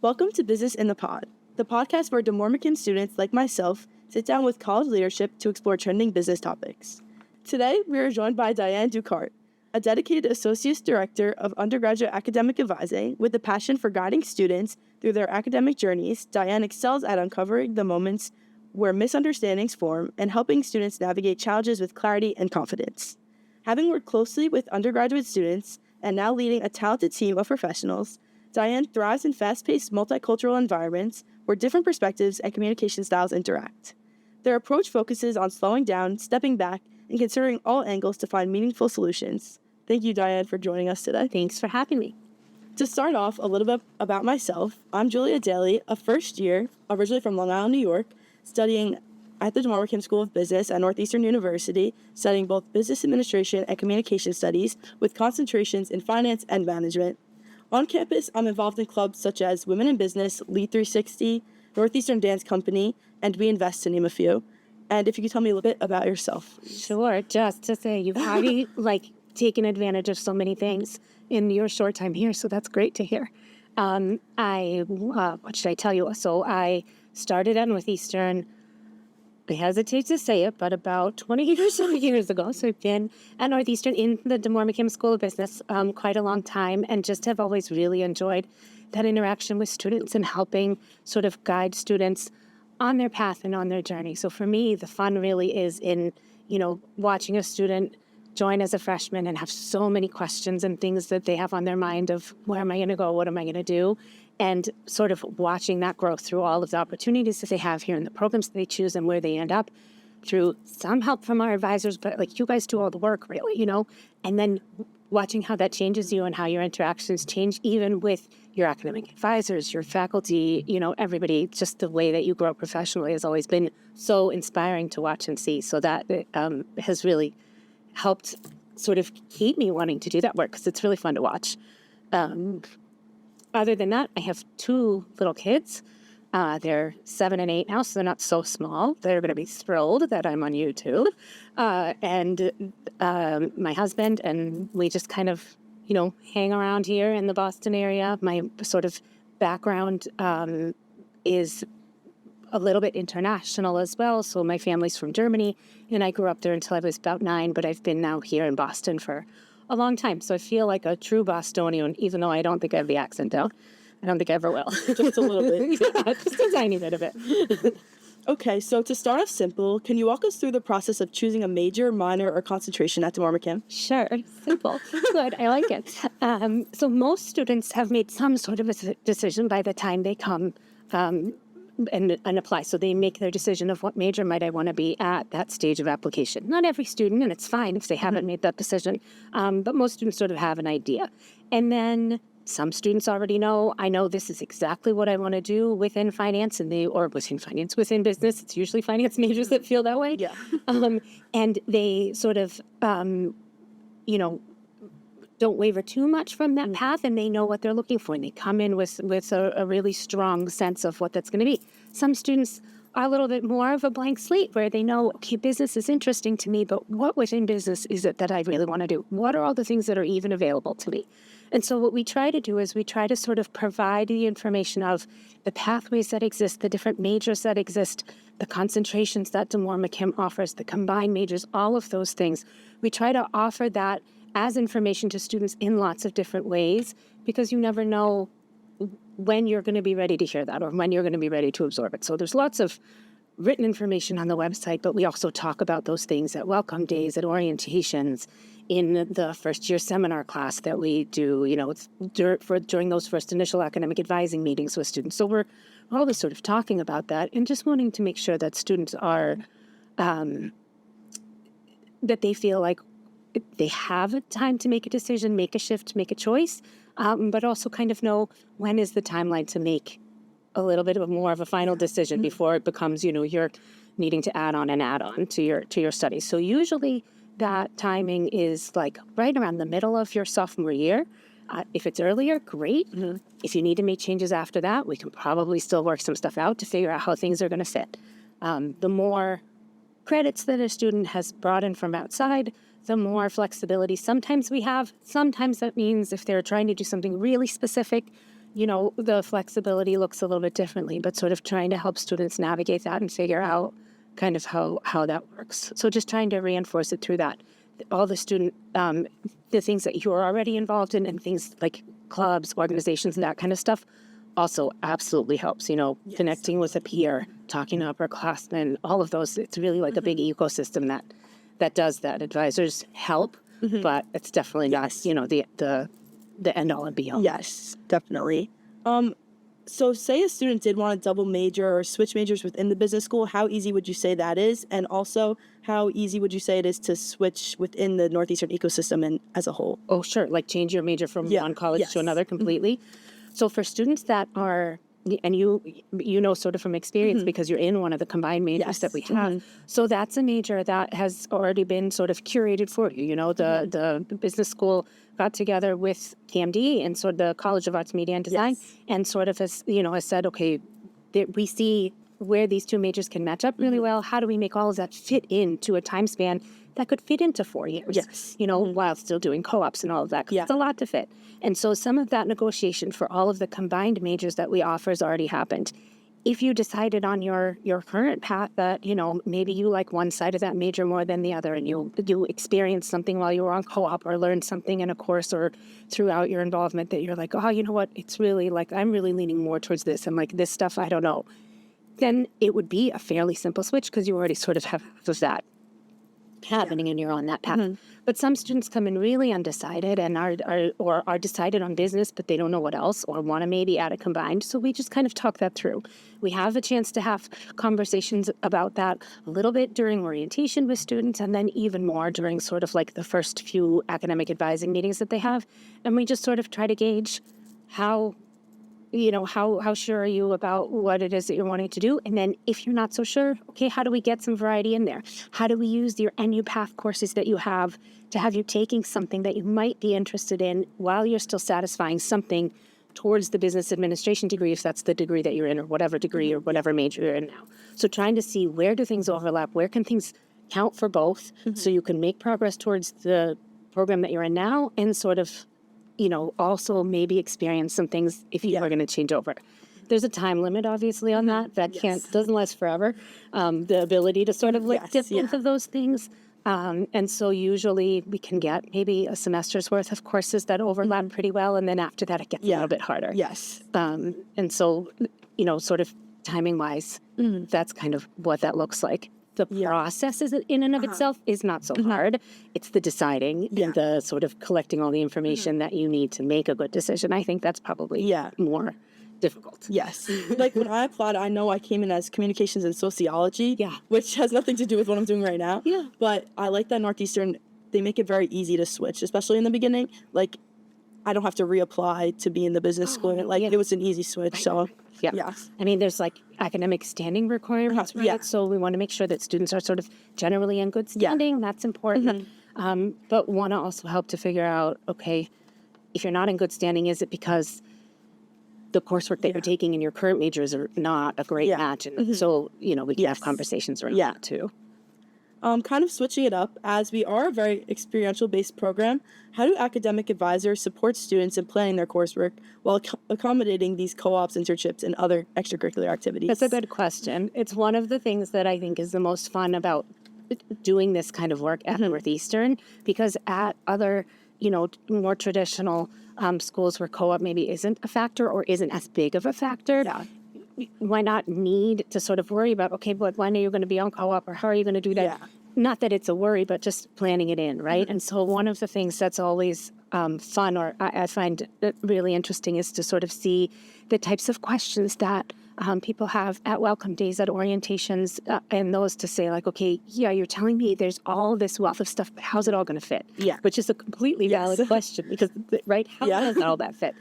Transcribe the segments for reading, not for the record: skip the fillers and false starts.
Welcome to Business in the Pod, the podcast where D'Amore-McKim students like myself sit down with college leadership to explore trending business topics. Today, we are joined by Diane Duchardt, a dedicated Associate Director of Undergraduate Academic Advising with a passion for guiding students through their academic journeys. Diane excels at uncovering the moments where misunderstandings form and helping students navigate challenges with clarity and confidence. Having worked closely with undergraduate students and now leading a talented team of professionals, Diane thrives in fast-paced multicultural environments where different perspectives and communication styles interact. Their approach focuses on slowing down, stepping back, and considering all angles to find meaningful solutions. Thank you, Diane, for joining us today. Thanks for having me. To start off, a little bit about myself. I'm Julia Daley, a first year, originally from Long Island, New York, studying at the D'Amore-McKim School of Business at Northeastern University, studying both business administration and communication studies with concentrations in finance and management. On campus, I'm involved in clubs such as Women in Business, Lead 360, Northeastern Dance Company, and We Invest, to name a few. And if you could tell me a little bit about yourself. Sure. Just to say, you've already taken advantage of so many things in your short time here, so that's great to hear. What should I tell you? So I started at Northeastern. I hesitate to say it, but about 20 years ago. So I've been at Northeastern in the D'Amore-McKim School of Business quite a long time, and just have always really enjoyed that interaction with students and helping sort of guide students on their path and on their journey. So for me, the fun really is in, watching a student join as a freshman and have so many questions and things that they have on their mind of where am I going to go, what am I going to do? And sort of watching that growth through all of the opportunities that they have here in the programs that they choose and where they end up through some help from our advisors, but you guys do all the work really, and then watching how that changes you and how your interactions change even with your academic advisors, your faculty, everybody. Just the way that you grow professionally has always been so inspiring to watch and see. So that has really helped sort of keep me wanting to do that work because it's really fun to watch. Other than that, I have two little kids. They're 7 and 8 now, so they're not so small. They're going to be thrilled that I'm on YouTube. And my husband, and we just kind of, hang around here in the Boston area. My sort of background is a little bit international as well. So my family's from Germany, and I grew up there until I was about 9, but I've been now here in Boston for a long time. So I feel like a true Bostonian, even though I don't think I have the accent down. I don't think I ever will. Just a little bit. Yeah, just a tiny bit of it. Okay, so to start off simple, can you walk us through the process of choosing a major, minor, or concentration at D'Amore-McKim? Sure. Simple. Good. I like it. So most students have made some sort of a decision by the time they come and apply. So they make their decision of what major might I want to be at that stage of application. Not every student, and it's fine if they haven't made that decision, but most students sort of have an idea. And then some students already know, I know this is exactly what I want to do within finance, within business. It's usually finance majors that feel that way. Yeah. And they sort of, don't waver too much from that path, and they know what they're looking for, and they come in with a really strong sense of what that's going to be. Some students are a little bit more of a blank slate where they know, okay, business is interesting to me, but what within business is it that I really want to do? What are all the things that are even available to me? And so what we try to do is we try to sort of provide the information of the pathways that exist, the different majors that exist, the concentrations that D'Amore-McKim offers, the combined majors, all of those things. We try to offer that as information to students in lots of different ways, because you never know when you're going to be ready to hear that or when you're going to be ready to absorb it. So there's lots of written information on the website, but we also talk about those things at welcome days, at orientations, in the first year seminar class that we do, during those first initial academic advising meetings with students. So we're always sort of talking about that and just wanting to make sure that students are, that they feel like they have time to make a decision, make a shift, make a choice, but also kind of know when is the timeline to make a little bit of more of a final decision before it becomes, you're needing to add on to your studies. So usually that timing is like right around the middle of your sophomore year. If it's earlier, great. Mm-hmm. If you need to make changes after that, we can probably still work some stuff out to figure out how things are going to fit. The more credits that a student has brought in from outside, the more flexibility sometimes we have. Sometimes that means if they're trying to do something really specific, the flexibility looks a little bit differently, but sort of trying to help students navigate that and figure out kind of how that works. So just trying to reinforce it through that. All the the things that you're already involved in and things like clubs, organizations, and that kind of stuff also absolutely helps, connecting with a peer, talking to upperclassmen, all of those. It's really like a big ecosystem that does that. Advisors help, but it's definitely not, the end all and be all. Yes, definitely. So say a student did want to double major or switch majors within the business school, how easy would you say that is? And also, how easy would you say it is to switch within the Northeastern ecosystem and as a whole? Oh, sure. Like change your major from one college to another completely. So for students that are, and you sort of from experience because you're in one of the combined majors that we have. So that's a major that has already been sort of curated for you. The business school got together with KMD and sort of the College of Arts, Media, and Design and sort of has said, okay, we see where these two majors can match up really well. How do we make all of that fit into a time span that could fit into 4 years? Yes. While still doing co-ops and all of that. 'Cause it's a lot to fit. And so some of that negotiation for all of the combined majors that we offer has already happened. If you decided on your current path that, maybe you like one side of that major more than the other and you experienced something while you were on co-op or learned something in a course or throughout your involvement that you're like, oh, you know what, it's really like, I'm really leaning more towards this and like this stuff, I don't know. Then it would be a fairly simple switch because you already sort of have that happening and you're on that path. But some students come in really undecided and are decided on business, but they don't know what else or want to maybe add a combined. So we just kind of talk that through. We have a chance to have conversations about that a little bit during orientation with students and then even more during sort of like the first few academic advising meetings that they have. And we just sort of try to gauge how sure are you about what it is that you're wanting to do? And then if you're not so sure, okay, how do we get some variety in there? How do we use your NU Path courses that you have to have you taking something that you might be interested in while you're still satisfying something towards the business administration degree, if that's the degree that you're in or whatever major you're in now. So trying to see where do things overlap, where can things count for both so you can make progress towards the program that you're in now and sort of also maybe experience some things if you are going to change over. There's a time limit, obviously, on that. That doesn't last forever. The ability to sort of dip both of those things. And so usually we can get maybe a semester's worth of courses that overlap pretty well. And then after that, it gets a little bit harder. Yes. And so, sort of timing-wise, that's kind of what that looks like. The process in and of itself is not so hard. It's the deciding and the sort of collecting all the information that you need to make a good decision. I think that's probably more difficult. Yes. Like when I applied, I know I came in as communications and sociology, which has nothing to do with what I'm doing right now. Yeah. But I like that Northeastern, they make it very easy to switch, especially in the beginning. Like I don't have to reapply to be in the business school. It was an easy switch. So I mean, there's like academic standing requirements, right? So we want to make sure that students are sort of generally in good standing. That's important. But want to also help to figure out, okay, if you're not in good standing, is it because the coursework that you're taking in your current majors are not a great match? And so, we can have conversations around that too. Kind of switching it up, as we are a very experiential-based program, how do academic advisors support students in planning their coursework while accommodating these co-ops, internships, and other extracurricular activities? That's a good question. It's one of the things that I think is the most fun about doing this kind of work at Northeastern, because at other, more traditional schools where co-op maybe isn't a factor or isn't as big of a factor, why not need to sort of worry about, okay, but when are you going to be on co-op or how are you going to do that? Yeah. Not that it's a worry, but just planning it in, right? And so one of the things that's always fun or I find really interesting is to sort of see the types of questions that people have at welcome days, at orientations, and those to say like, okay, you're telling me there's all this wealth of stuff, but how's it all going to fit? Yeah. Which is a completely valid question because, right, how does all that fit?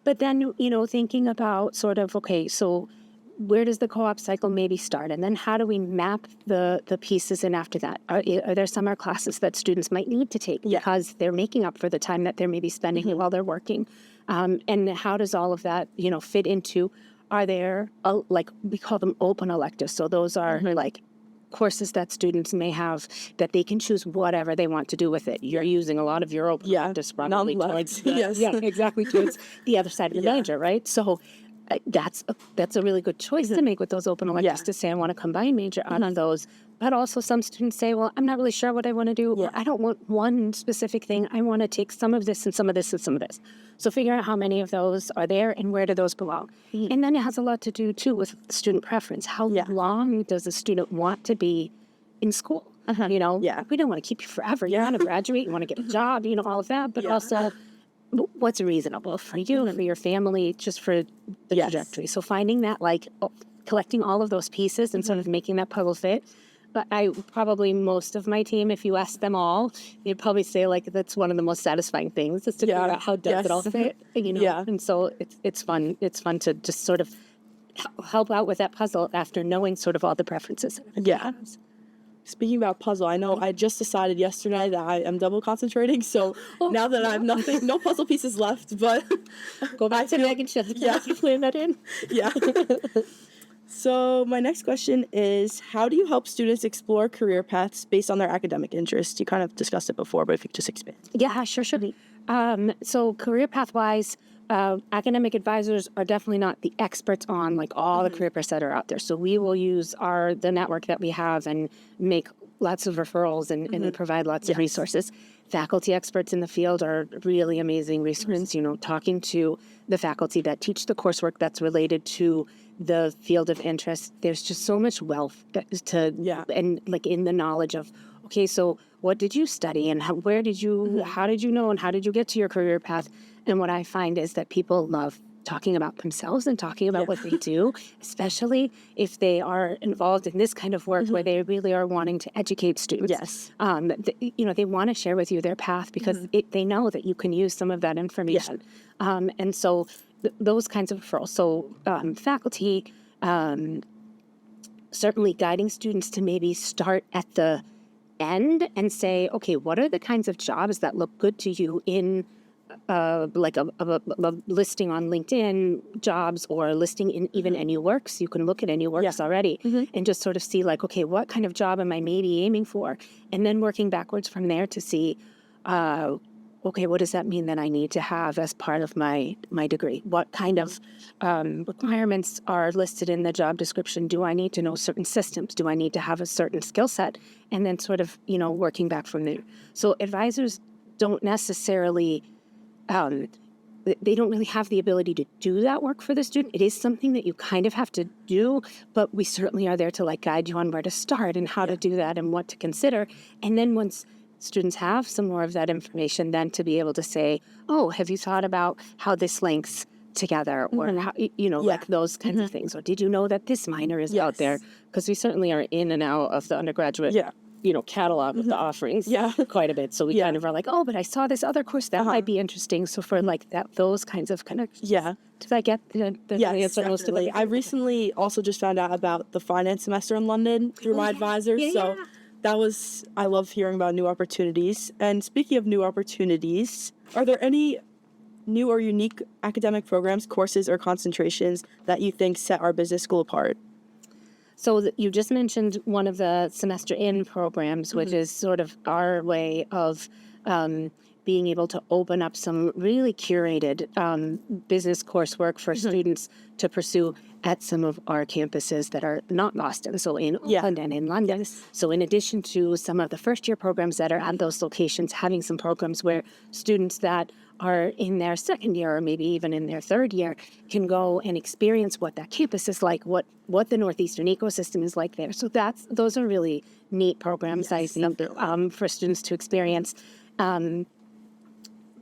But then, thinking about sort of, okay, so where does the co-op cycle maybe start? And then how do we map the pieces in after that? Are there summer classes that students might need to take because they're making up for the time that they're maybe spending while they're working? And how does all of that, fit into, are there, we call them open electives. So those are like courses that students may have that they can choose whatever they want to do with it. You're using a lot of your open practice probably towards exactly towards the other side of the major, right? So that's a really good choice to make with those open electives to say, I want to combine major on those. But also some students say, well, I'm not really sure what I want to do. Or I don't want one specific thing. I want to take some of this and some of this and some of this. So figure out how many of those are there and where do those belong. And then it has a lot to do, too, with student preference. How long does a student want to be in school? You know, we don't want to keep you forever. You want to graduate. You want to get a job, you know, all of that. But also, what's reasonable for you and for your family, just for the trajectory. So finding that, like, collecting all of those pieces and sort of making that puzzle fit. But most of my team, if you ask them all, they'd probably say, like, that's one of the most satisfying things is to figure out how does it all fit, you know? And so it's fun. It's fun to just sort of help out with that puzzle after knowing sort of all the preferences. Speaking about puzzle, I know I just decided yesterday that I am double concentrating, so now that I have no puzzle pieces left, but go back to Megan Sheffield. You plan that in? So my next question is, how do you help students explore career paths based on their academic interests? You kind of discussed it before, but if you could just expand. Yeah, sure. So career path-wise, academic advisors are definitely not the experts on like all the career paths that are out there. So we will use the network that we have and make lots of referrals and provide lots of resources. Faculty experts in the field are really amazing resources, you know, talking to the faculty that teach the coursework that's related to the field of interest. There's just so much wealth and like in the knowledge of, okay, so what did you study and how did you know and how did you get to your career path? And what I find is that people love talking about themselves and talking about what they do, especially if they are involved in this kind of work where they really are wanting to educate students. They want to share with you their path because they know that you can use some of that information. And so those kinds of referrals. So faculty, certainly guiding students to maybe start at the end and say, okay, what are the kinds of jobs that look good to you in like a listing on LinkedIn jobs or listing in even AnyWorks. You can look at AnyWorks already and just sort of see like, okay, what kind of job am I maybe aiming for? And then working backwards from there to see, okay, what does that mean that I need to have as part of my degree? What kind of requirements are listed in the job description? Do I need to know certain systems? Do I need to have a certain skill set? And then sort of, working back from there. So advisors don't necessarily, they don't really have the ability to do that work for the student. It is something that you kind of have to do, but we certainly are there to like guide you on where to start and how to do that and what to consider. And then once students have some more of that information, then to be able to say, oh, have you thought about how this links together or how, like those kinds of things? Or did you know that this minor is out there? Because we certainly are in and out of the undergraduate catalog with the offerings quite a bit. So we kind of are like, oh, but I saw this other course that might be interesting. So for like those kinds of connections. Did I get the answer most of it? I recently also just found out about the finance semester in London through my advisor. I love hearing about new opportunities. And speaking of new opportunities, are there any new or unique academic programs, courses, or concentrations that you think set our business school apart? So you just mentioned one of the semester in programs, which is sort of our way of being able to open up some really curated business coursework for students to pursue at some of our campuses that are not Boston, so in Auckland and in London. So in addition to some of the first-year programs that are at those locations, having some programs where students that are in their second year or maybe even in their third year can go and experience what that campus is like, what the Northeastern ecosystem is like there. So those are really neat programs, I think, for students to experience.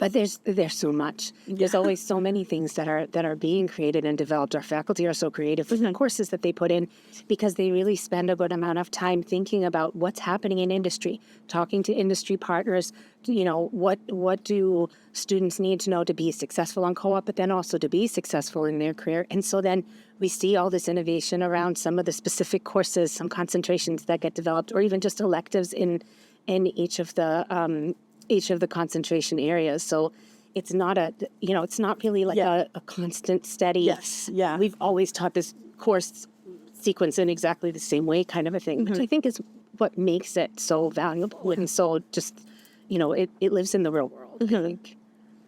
But there's so much. There's always so many things that are being created and developed. Our faculty are so creative with the courses that they put in because they really spend a good amount of time thinking about what's happening in industry, talking to industry partners. What do students need to know to be successful on co-op, but then also to be successful in their career. And so then we see all this innovation around some of the specific courses, some concentrations that get developed, or even just electives in each of the concentration areas. So it's not it's not really like a constant steady. We've always taught this course sequence in exactly the same way kind of a thing, which I think is what makes it so valuable and so just, it lives in the real world, I think.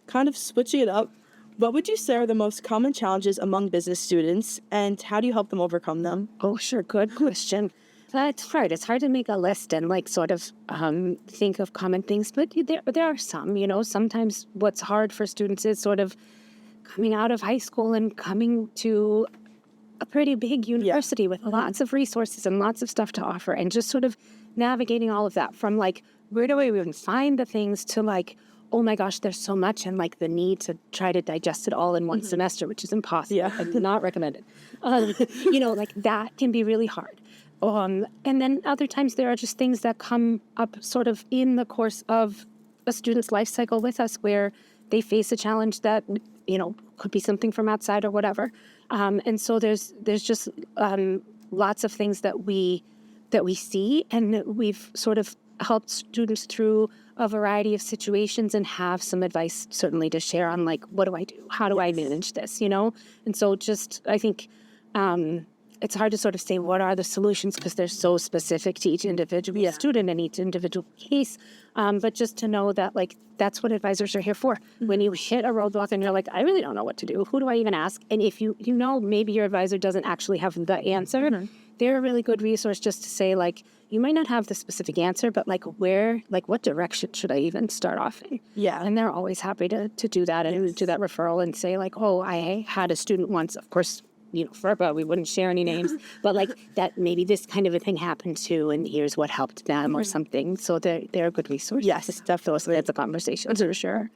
Kind of switching it up, what would you say are the most common challenges among business students, and how do you help them overcome them? Oh, sure. Good question. That's hard. It's hard to make a list and sort of think of common things, but there are some, sometimes what's hard for students is sort of coming out of high school and coming to a pretty big university with lots of resources and lots of stuff to offer, and just sort of navigating all of that from where do I even find the things to oh my gosh, there's so much, and the need to try to digest it all in one semester, which is impossible. And not recommended. That can be really hard. And then other times there are just things that come up sort of in the course of a student's life cycle with us where they face a challenge that, could be something from outside or whatever. And so there's just lots of things that we see, and we've sort of helped students through a variety of situations and have some advice certainly to share on what do I do? How do I manage this? And so just, I think, it's hard to sort of say what are the solutions because they're so specific to each individual student and each individual case. But just to know that that's what advisors are here for. When you hit a roadblock and you're I really don't know what to do. Who do I even ask? And if you maybe your advisor doesn't actually have the answer, they're a really good resource just to say you might not have the specific answer, but what direction should I even start off in? Yeah. And they're always happy to do that and do that referral and say oh, I had a student once, of course, FERPA, we wouldn't share any names, but that maybe this kind of a thing happened to, and here's what helped them or something. So they're a good resource. Yes, definitely. It's a conversation for sure.